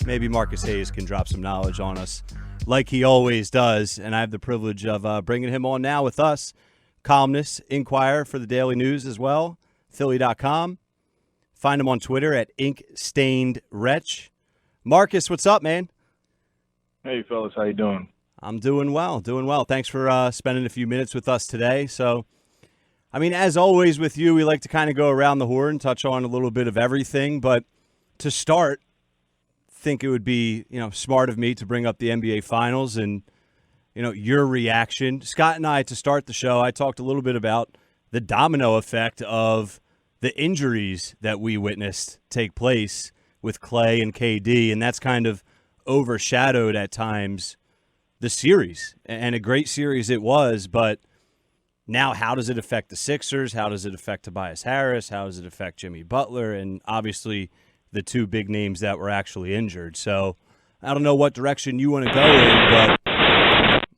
maybe Marcus Hayes can drop some knowledge on us like he always does. And I have the privilege of bringing him on now with us. Columnist, Inquirer for the Daily News as well, Philly.com. Find him on Twitter at InkStainedWretch. Marcus, what's up, man? Hey, fellas, how you doing? I'm doing well. Thanks for spending a few minutes with us today. So, I mean, as always with you, we like to kind of go around the horn, touch on a little bit of everything. But to start, I think it would be, smart of me to bring up the NBA Finals and, your reaction. Scott and I, to start the show, I talked a little bit about the domino effect of the injuries that we witnessed take place with Clay and KD, and that's kind of overshadowed at times the series, and a great series it was. But now, how does it affect the Sixers? How does it affect Tobias Harris? How does it affect Jimmy Butler? And obviously the two big names that were actually injured. So I don't know what direction you want to go in, but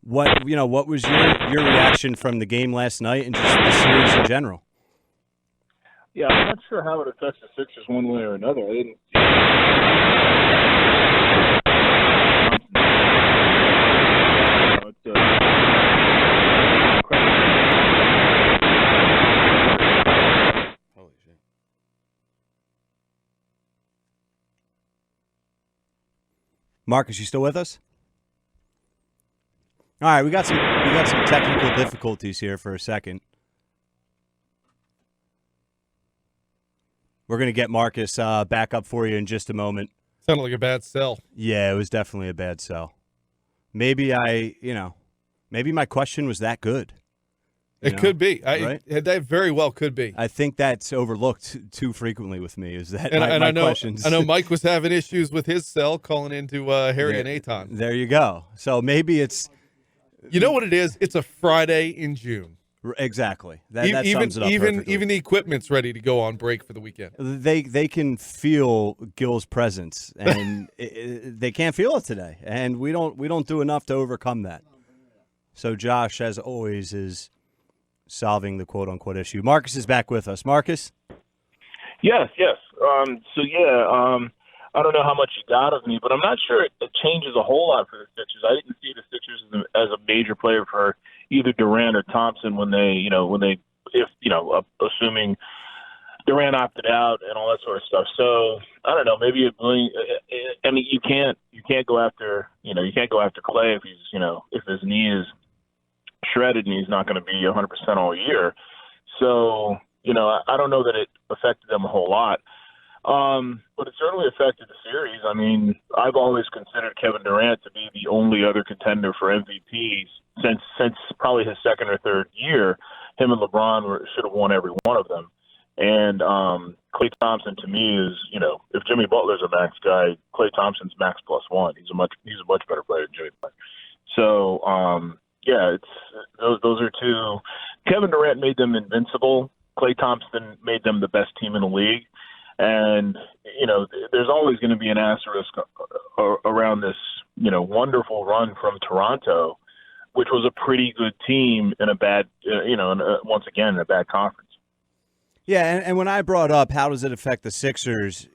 what was your reaction from the game last night and just the series in general? Yeah, I'm not sure how it affects the Sixers one way or another. I didn't see Holy shit. Marcus, you still with us? All right, we got some technical difficulties here for a second. We're going to get Marcus back up for you in just a moment. Sounded like a bad sell. Yeah, it was definitely a bad sell. Maybe maybe my question was that good. It could be. Right? That very well could be. I think that's overlooked too frequently with me. Is that and my I know questions? I know Mike was having issues with his cell calling into Harry and Aton. There you go. So maybe it's. You know what it is? It's a Friday in June. Exactly. That sums it up perfectly. Even the equipment's ready to go on break for the weekend. They can feel Gil's presence, and they can't feel it today, and we don't do enough to overcome that. So Josh, as always, is solving the quote unquote issue. Marcus is back with us. Marcus. Yes. I don't know how much you got of me, but I'm not sure it changes a whole lot for the Sixers. I didn't see the Sixers as a major player for either Durant or Thompson assuming Durant opted out and all that sort of stuff. So I don't know. Maybe you can't go after Clay if if his knee is shredded and he's not going to be 100% all year. So I don't know that it affected them a whole lot. But it certainly affected the series. I mean, I've always considered Kevin Durant to be the only other contender for MVP since probably his second or third year. Him and LeBron should have won every one of them. And Klay Thompson, to me, is if Jimmy Butler's a max guy, Klay Thompson's max +1. He's a much better player than Jimmy Butler. So it's those are two. Kevin Durant made them invincible. Klay Thompson made them the best team in the league. And, there's always going to be an asterisk around this, wonderful run from Toronto, which was a pretty good team in a bad, once again, in a bad conference. Yeah, and when I brought up how does it affect the Sixers,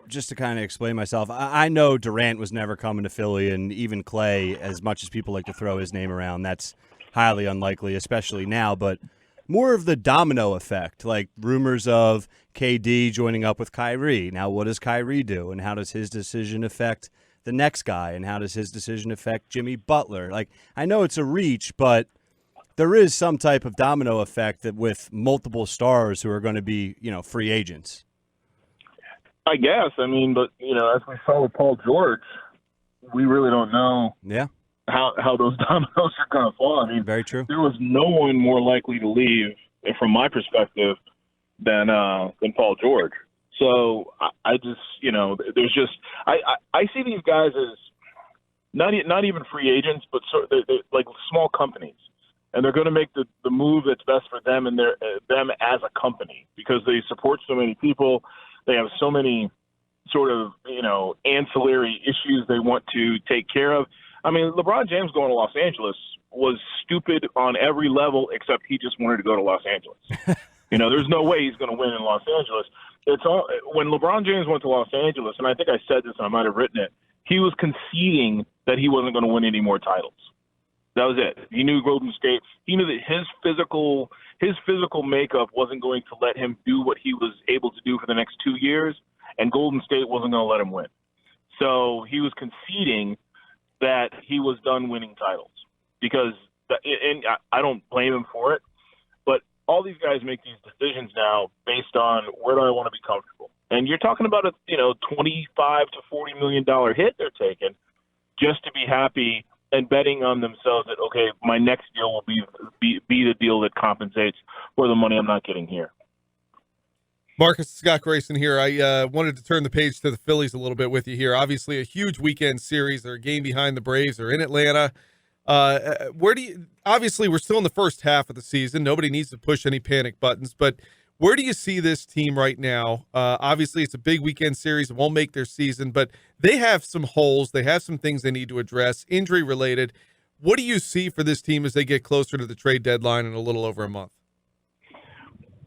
just to kind of explain myself, I know Durant was never coming to Philly, and even Clay, as much as people like to throw his name around, that's highly unlikely, especially now. But more of the domino effect, like rumors of KD joining up with Kyrie. Now, what does Kyrie do, and how does his decision affect the next guy, and how does his decision affect Jimmy Butler? Like, I know it's a reach, but there is some type of domino effect that with multiple stars who are going to be, free agents. I guess. I mean, but, as we saw with Paul George, we really don't know. Yeah. How those dominoes are going to fall. I mean, very true. There was no one more likely to leave, from my perspective, than Paul George. So I just, there's just I see these guys as not even free agents, but they're like small companies, and they're going to make the move that's best for them and them as a company because they support so many people. They have so many sort of ancillary issues they want to take care of. I mean, LeBron James going to Los Angeles was stupid on every level except he just wanted to go to Los Angeles. There's no way he's going to win in Los Angeles. It's all when LeBron James went to Los Angeles, and I think I said this and I might have written it, he was conceding that he wasn't going to win any more titles. That was it. He knew Golden State. He knew that his physical makeup wasn't going to let him do what he was able to do for the next 2 years, and Golden State wasn't going to let him win. So he was conceding that he was done winning titles because, and I don't blame him for it, but all these guys make these decisions now based on where do I want to be comfortable. And you're talking about a $25 to $40 million hit they're taking just to be happy and betting on themselves that, okay, my next deal will be the deal that compensates for the money I'm not getting here. Marcus, Scott Grayson here. I wanted to turn the page to the Phillies a little bit with you here. Obviously, a huge weekend series. They're a game behind the Braves. They're in Atlanta. Obviously, we're still in the first half of the season. Nobody needs to push any panic buttons, but where do you see this team right now? Obviously, it's a big weekend series. It won't make their season, but they have some holes. They have some things they need to address, injury-related. What do you see for this team as they get closer to the trade deadline in a little over a month?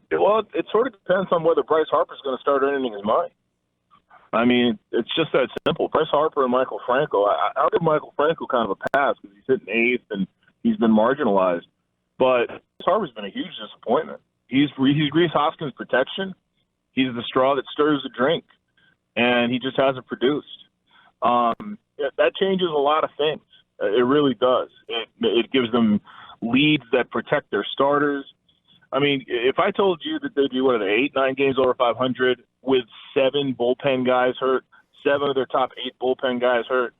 Well, it sort of depends on whether Bryce Harper's going to start earning his money. I mean, it's just that simple. Bryce Harper and Michael Franco, I'll give Michael Franco kind of a pass because he's hitting eighth and he's been marginalized. But Bryce Harper's been a huge disappointment. He's Reese Hoskins' protection. He's the straw that stirs the drink, and he just hasn't produced. That changes a lot of things. It really does. It gives them leads that protect their starters. I mean, if I told you that they'd be, 8-9 games over 500 with 7 bullpen guys hurt, 7 of their top 8 bullpen guys hurt,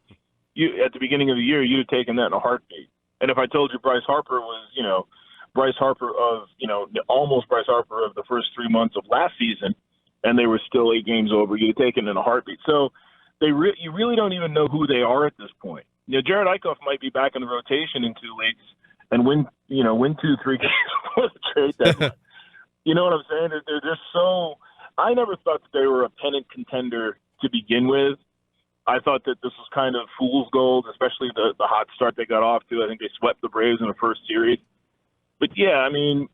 at the beginning of the year, you'd have taken that in a heartbeat. And if I told you Bryce Harper was, Bryce Harper of, almost Bryce Harper of the first 3 months of last season, and they were still 8 games over, you'd have taken it in a heartbeat. So you really don't even know who they are at this point. Jared Eichhoff might be back in the rotation in 2 weeks and win 2-3 games before the trade deadline. You know what I'm saying? They're just so – I never thought that they were a pennant contender to begin with. I thought that this was kind of fool's gold, especially the hot start they got off to. I think they swept the Braves in the first series. But, yeah, I mean,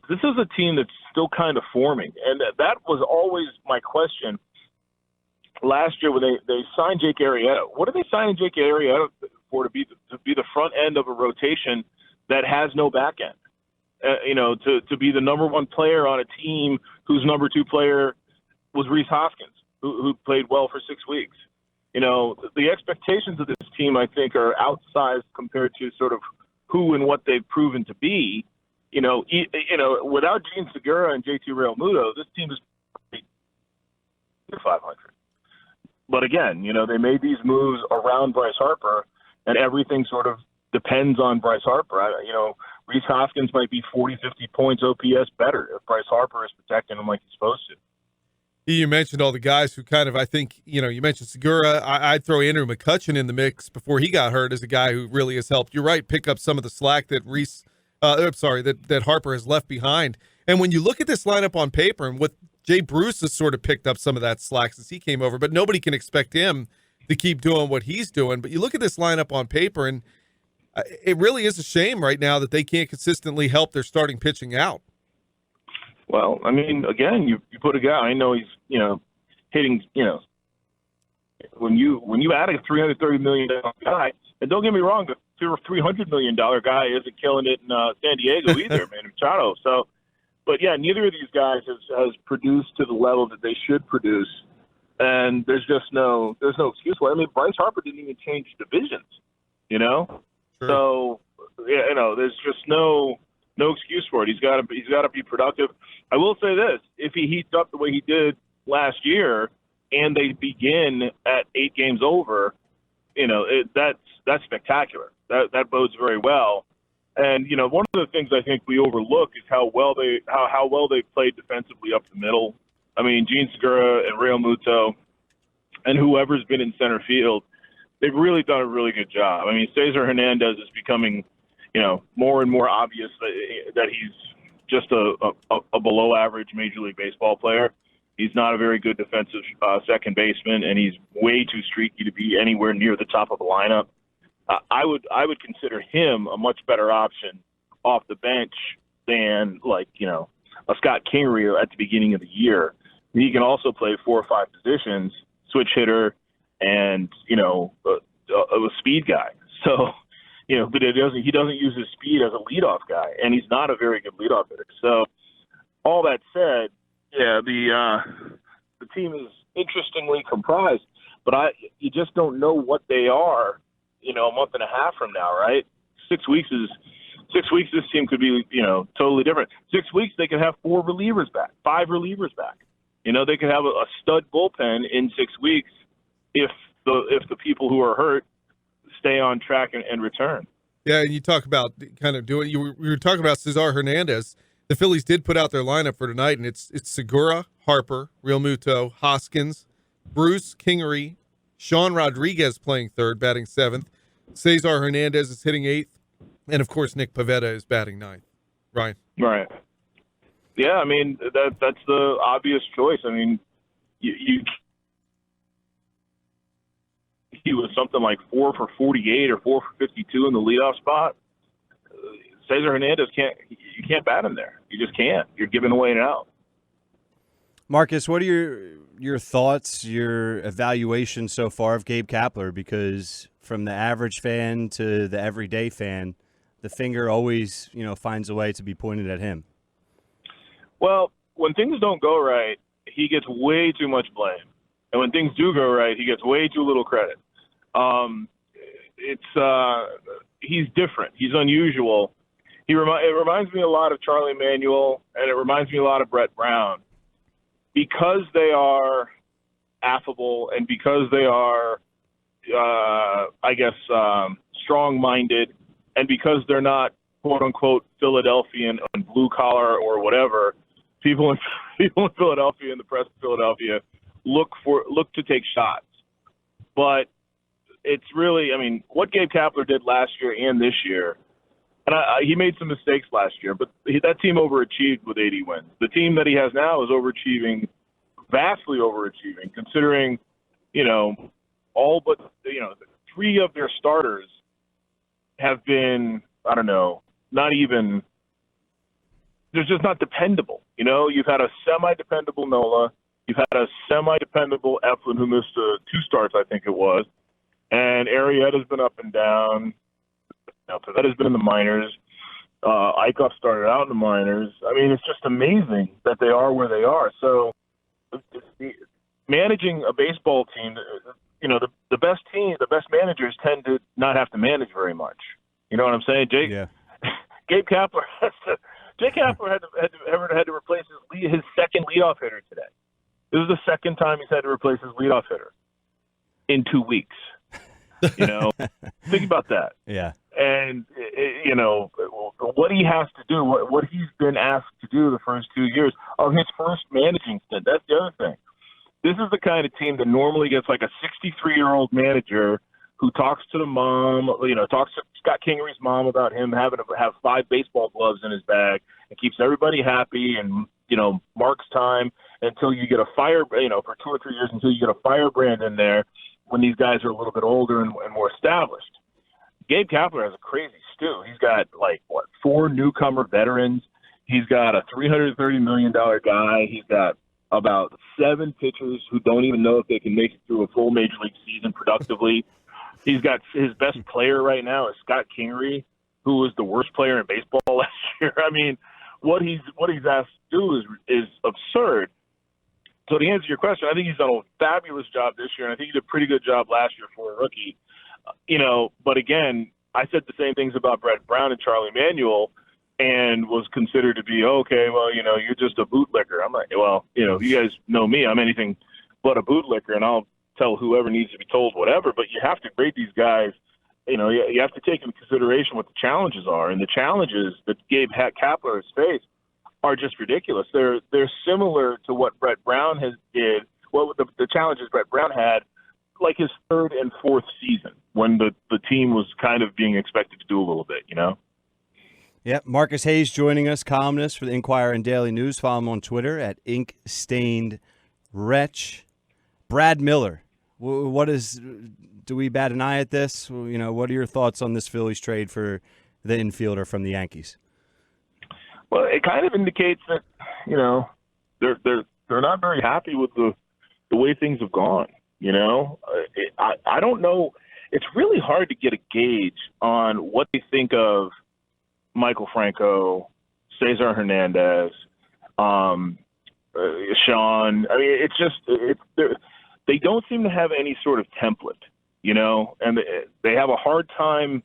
this is a team that's still kind of forming. And that was always my question last year when they signed Jake Arrieta. What are they signing Jake Arrieta for to be the front end of a rotation that has no back end? To be the number one player on a team whose number 2 player was Reese Hoskins, who played well for 6 weeks. The expectations of this team, I think, are outsized compared to sort of who and what they've proven to be. Without Gene Segura and JT Realmuto, this team is 500. But again, they made these moves around Bryce Harper, and everything sort of depends on Bryce Harper. Reese Hoskins might be 40, 50 points OPS better if Bryce Harper is protecting him like he's supposed to. You mentioned all the guys who kind of, I think, you mentioned Segura. I'd throw Andrew McCutchen in the mix before he got hurt as a guy who really has helped. You're right, pick up some of the slack that that Harper has left behind. And when you look at this lineup on paper, and what Jay Bruce has sort of picked up some of that slack since he came over, but nobody can expect him to keep doing what he's doing. But you look at this lineup on paper, and it really is a shame right now that they can't consistently help their starting pitching out. Well, I mean, again, you put a guy, I know he's, hitting, when you add a $330 million guy, and don't get me wrong, the $300 million guy isn't killing it in San Diego either, man, Machado. So, but yeah, neither of these guys has produced to the level that they should produce. And there's no excuse for it. I mean, Bryce Harper didn't even change divisions, Sure. So, there's just no excuse for it. He's got to be productive. I will say this: if he heats up the way he did last year, and they begin at 8 games over, that's spectacular. That bodes very well. And one of the things I think we overlook is how well they played defensively up the middle. I mean, Gene Segura and Realmuto, and whoever's been in center field, they've really done a really good job. I mean, Cesar Hernandez is becoming, more and more obvious that he's just a below average Major League Baseball player. He's not a very good defensive second baseman, and he's way too streaky to be anywhere near the top of the lineup. I would consider him a much better option off the bench than a Scott Kingery at the beginning of the year. He can also play 4 or 5 positions, switch hitter, and a speed guy. So, but he doesn't use his speed as a leadoff guy, and he's not a very good leadoff hitter. So, all that said, yeah, the team is interestingly comprised, but you just don't know what they are, a month and a half from now, right? 6 weeks, this team could be, totally different. 6 weeks, they could have 4 relievers back, 5 relievers back. They could have a stud bullpen in 6 weeks if the people who are hurt stay on track and return. Yeah, and you talk about kind of doing. We were talking about Cesar Hernandez. The Phillies did put out their lineup for tonight, and it's Segura, Harper, Real Muto, Hoskins, Bruce, Kingery, Sean Rodriguez playing third, batting 7th. Cesar Hernandez is hitting 8th, and of course Nick Pivetta is batting 9th. Ryan. Right. Yeah, I mean that's the obvious choice. I mean, he was something like 4 for 48 or 4 for 52 in the leadoff spot. Cesar Hernandez you can't bat him there. You just can't. You're giving away an out. Marcus, what are your thoughts, your evaluation so far of Gabe Kapler? Because from the average fan to the everyday fan, the finger always, finds a way to be pointed at him. Well, when things don't go right, he gets way too much blame. And when things do go right, he gets way too little credit. He's different. He's unusual. It reminds me a lot of Charlie Manuel, and it reminds me a lot of Brett Brown. Because they are affable and because they are, strong-minded, and because they're not, quote-unquote, Philadelphian and blue-collar or whatever, people in Philadelphia and the press of Philadelphia look to take shots. But it's really, what Gabe Kapler did last year and this year, and he made some mistakes last year, but that team overachieved with 80 wins. The team that he has now is overachieving, vastly overachieving, considering, all but, 3 of their starters have been, not even, they're just not dependable. You've had a semi-dependable Nola. You've had a semi-dependable Eflin who missed 2 starts, I think it was. And Arrieta's been up and down. Pavetta's been in the minors. Eichhoff started out in the minors. It's just amazing that they are where they are. So managing a baseball team, the best managers tend to not have to manage very much. You know what I'm saying, Jake? Yeah. Gabe Kapler had to replace his second leadoff hitter today. This is the second time he's had to replace his leadoff hitter in 2 weeks. Think about that. Yeah. And, what he has to do, what he's been asked to do the first 2 years of his first managing stint, that's the other thing. This is the kind of team that normally gets like a 63-year-old manager who talks to the mom, talks to Scott Kingery's mom about him having to have 5 baseball gloves in his bag and keeps everybody happy and, marks time until you get a fire, for 2 or 3 years until you get a firebrand in there when these guys are a little bit older and more established. Gabe Kapler has a crazy stew. He's got 4 newcomer veterans. He's got a $330 million guy. He's got about 7 pitchers who don't even know if they can make it through a full major league season productively. He's got his best player right now is Scott Kingery, who was the worst player in baseball last year. What he's asked to do is absurd. So to answer your question, I think he's done a fabulous job this year, and I think he did a pretty good job last year for a rookie. But again, I said the same things about Brett Brown and Charlie Manuel and was considered to be, you're just a bootlicker. I'm like, you guys know me. I'm anything but a bootlicker, and I'll tell whoever needs to be told whatever. But you have to grade these guys. You have to take into consideration what the challenges are. And the challenges that Gabe Kapler has faced are just ridiculous. They're similar to what Brett Brown did. Well, the challenges Brett Brown had, like his 3rd and 4th season when the team was kind of being expected to do a little bit, Yep. Marcus Hayes joining us, columnist for the Inquirer and Daily News. Follow him on Twitter at InkStainedWretch. Brad Miller. Do we bat an eye at this? What are your thoughts on this Phillies trade for the infielder from the Yankees? Well, it kind of indicates that, you know, they're not very happy with the way things have gone. You know, I don't know. It's really hard to get a gauge on what they think of Michael Franco, Cesar Hernandez, Sean. I mean, it's just they don't seem to have any sort of template, you know, and they have a hard time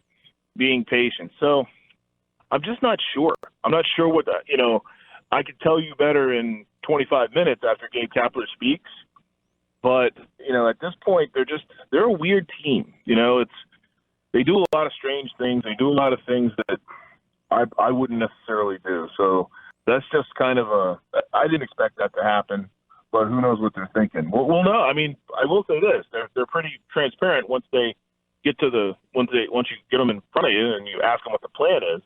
being patient. So I'm just not sure. I'm not sure what you know. I could tell you better in 25 minutes after Gabe Kapler speaks. But, you know, at this point, they're a weird team. You know, they do a lot of strange things. They do a lot of things that I wouldn't necessarily do. So that's just kind of I didn't expect that to happen, but who knows what they're thinking. We'll know. I mean, I will say this. They're pretty transparent once they get to once you get them in front of you and you ask them what the plan is.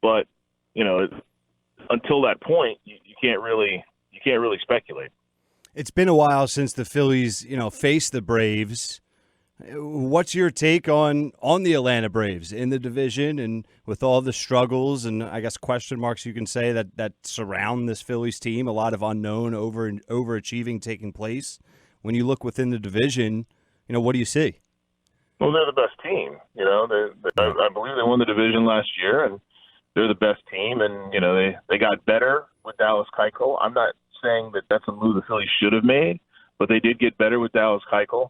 But, you know, until that point, you can't really speculate. It's been a while since the Phillies, you know, faced the Braves. What's your take on the Atlanta Braves in the division and with all the struggles and I guess question marks you can say that surround this Phillies team, a lot of unknown overachieving taking place. When you look within the division, you know, what do you see? Well, they're the best team. You know, I believe they won the division last year, and they're the best team. And, you know, they got better with Dallas Keuchel. I'm not saying that that's a move the Phillies should have made, but they did get better with Dallas Keuchel,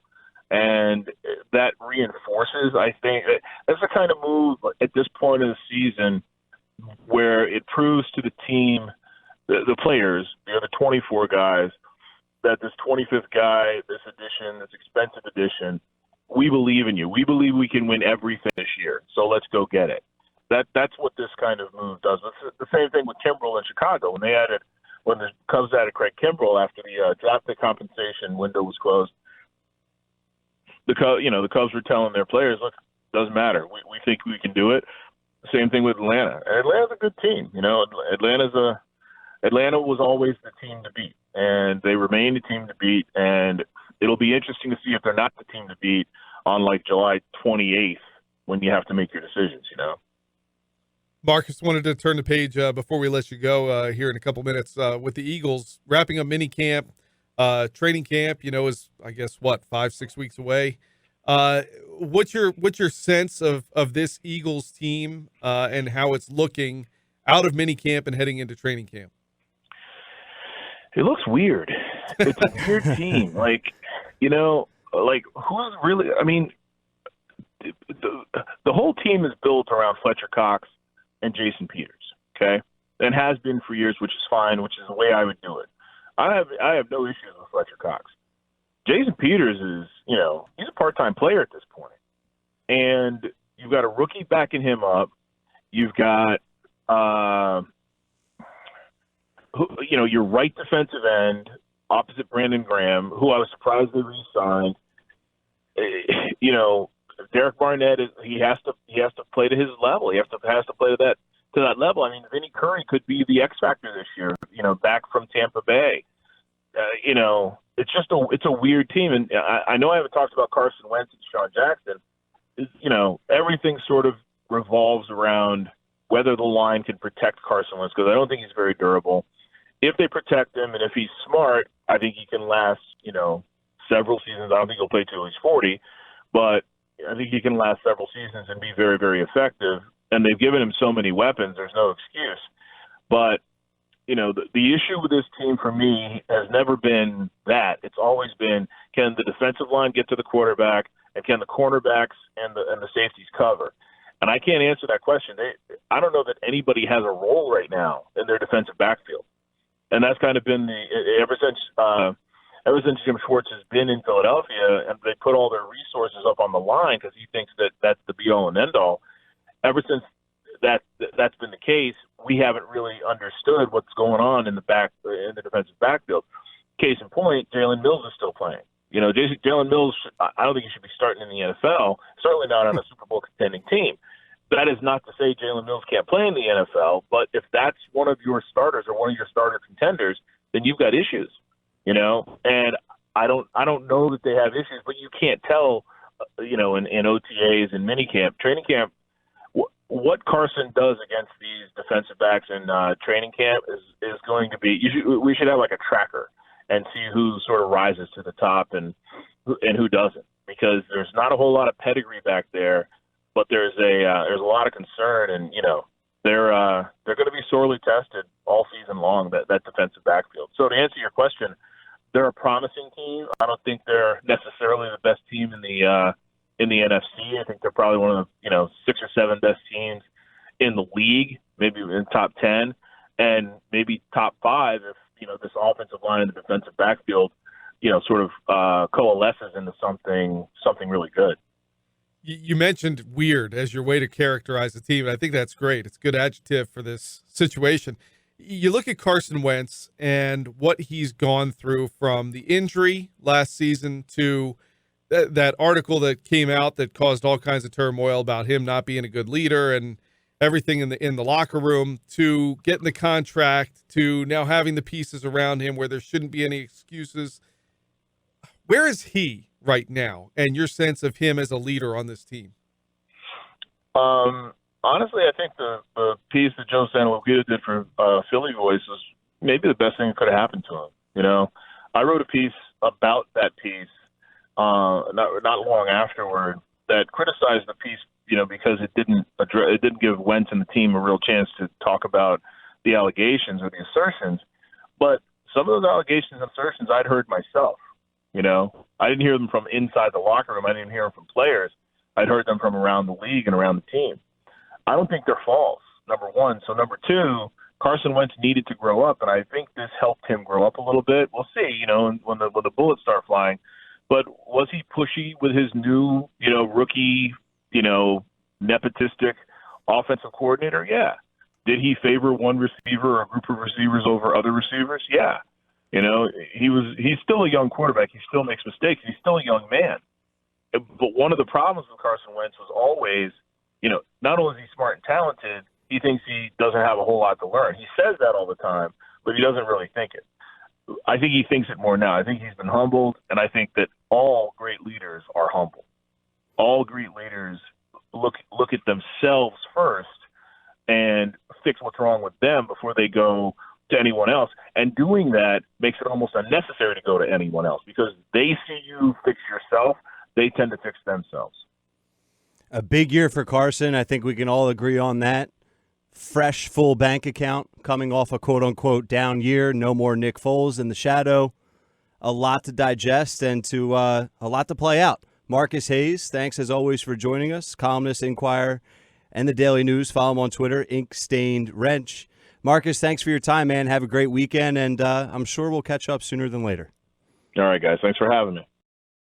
and that reinforces, I think, that's the kind of move at this point of the season where it proves to the team, the players, the other 24 guys, that this 25th guy, this addition, this expensive addition, we believe in you. We believe we can win everything this year, so let's go get it. That's what this kind of move does. It's the same thing with Kimbrel in Chicago when the Cubs added Craig Kimbrel after the draft pick compensation window was closed. The Cubs were telling their players, look, doesn't matter. We think we can do it. Same thing with Atlanta. And Atlanta's a good team. You know, Atlanta was always the team to beat, and they remain the team to beat. And it'll be interesting to see if they're not the team to beat on like July 28th when you have to make your decisions. You know. Marcus, wanted to turn the page before we let you go here in a couple minutes with the Eagles wrapping up mini camp, training camp. You know, is I guess 5-6 weeks away. What's your sense of this Eagles team and how it's looking out of mini camp and heading into training camp? It looks weird. It's a weird team. Like, you know, like who's really? I mean, the whole team is built around Fletcher Cox and Jason Peters, okay, and has been for years, which is fine, which is the way I would do it. I have no issues with Fletcher Cox. Jason Peters is, you know, he's a part-time player at this point, and you've got a rookie backing him up. You've got, you know, your right defensive end opposite Brandon Graham, who I was surprised they re-signed. You know, Derek Barnett he has to play to his level. He has to play to that level. I mean, Vinny Curry could be the X factor this year. You know, back from Tampa Bay. You know, it's a weird team, and I know I haven't talked about Carson Wentz and Sean Jackson. You know, everything sort of revolves around whether the line can protect Carson Wentz, because I don't think he's very durable. If they protect him, and if he's smart, I think he can last, you know, several seasons. I don't think he'll play till he's 40, but I think he can last several seasons and be very, very effective. And they've given him so many weapons, there's no excuse. But, you know, the issue with this team for me has never been that. It's always been, can the defensive line get to the quarterback, and can the cornerbacks and the safeties cover? And I can't answer that question. I don't know that anybody has a role right now in their defensive backfield. And that's kind of been ever since Jim Schwartz has been in Philadelphia, and they put all their resources up on the line because he thinks that that's the be-all and end-all. Ever since that's been the case, we haven't really understood what's going on in the defensive backfield. Case in point, Jalen Mills is still playing. You know, Jalen Mills, I don't think he should be starting in the NFL, certainly not on a Super Bowl contending team. That is not to say Jalen Mills can't play in the NFL, but if that's one of your starters or one of your starter contenders, then you've got issues, you know. And I don't know that they have issues, but you can't tell, you know, in OTAs and minicamp, training camp, what Carson does against these defensive backs in training camp is going to be. We should have like a tracker and see who sort of rises to the top and who doesn't, because there's not a whole lot of pedigree back there, but there's a lot of concern, and they're going to be sorely tested all season long, that defensive backfield. So to answer your question, they're a promising team. I don't think they're necessarily the best team in the NFC. I think they're probably one of the 6 or 7 best teams in the league, maybe in top 10, and maybe top 5 if this offensive line and the defensive backfield sort of coalesces into something really good. You mentioned weird as your way to characterize the team, and I think that's great. It's a good adjective for this situation. You look at Carson Wentz and what he's gone through, from the injury last season to that article that came out that caused all kinds of turmoil about him not being a good leader and everything in the locker room, to getting the contract, to now having the pieces around him where there shouldn't be any excuses. Where is he right now, and your sense of him as a leader on this team? Honestly, I think the piece that Joe Santalopita did for Philly Voice was maybe the best thing that could have happened to him. I wrote a piece about that piece not long afterward that criticized the piece, because it didn't give Wentz and the team a real chance to talk about the allegations or the assertions. But some of those allegations and assertions I'd heard myself. I didn't hear them from inside the locker room. I didn't hear them from players. I'd heard them from around the league and around the team. I don't think they're false, number one. So number two, Carson Wentz needed to grow up, and I think this helped him grow up a little bit. We'll see, when the bullets start flying. But was he pushy with his new, rookie, nepotistic offensive coordinator? Yeah. Did he favor one receiver or a group of receivers over other receivers? Yeah. He's still a young quarterback. He still makes mistakes. He's still a young man. But one of the problems with Carson Wentz was always, not only is he smart and talented, he thinks he doesn't have a whole lot to learn. He says that all the time, but he doesn't really think it. I think he thinks it more now. I think he's been humbled, and I think that all great leaders are humble. All great leaders look at themselves first and fix what's wrong with them before they go to anyone else. And doing that makes it almost unnecessary to go to anyone else, because they see you fix yourself. They tend to fix themselves. A big year for Carson. I think we can all agree on that. Fresh, full bank account coming off a quote-unquote down year. No more Nick Foles in the shadow. A lot to digest and a lot to play out. Marcus Hayes, thanks as always for joining us. Columnist, Inquirer, and the Daily News. Follow him on Twitter, Ink-Stained Wrench. Marcus, thanks for your time, man. Have a great weekend, and I'm sure we'll catch up sooner than later. All right, guys. Thanks for having me.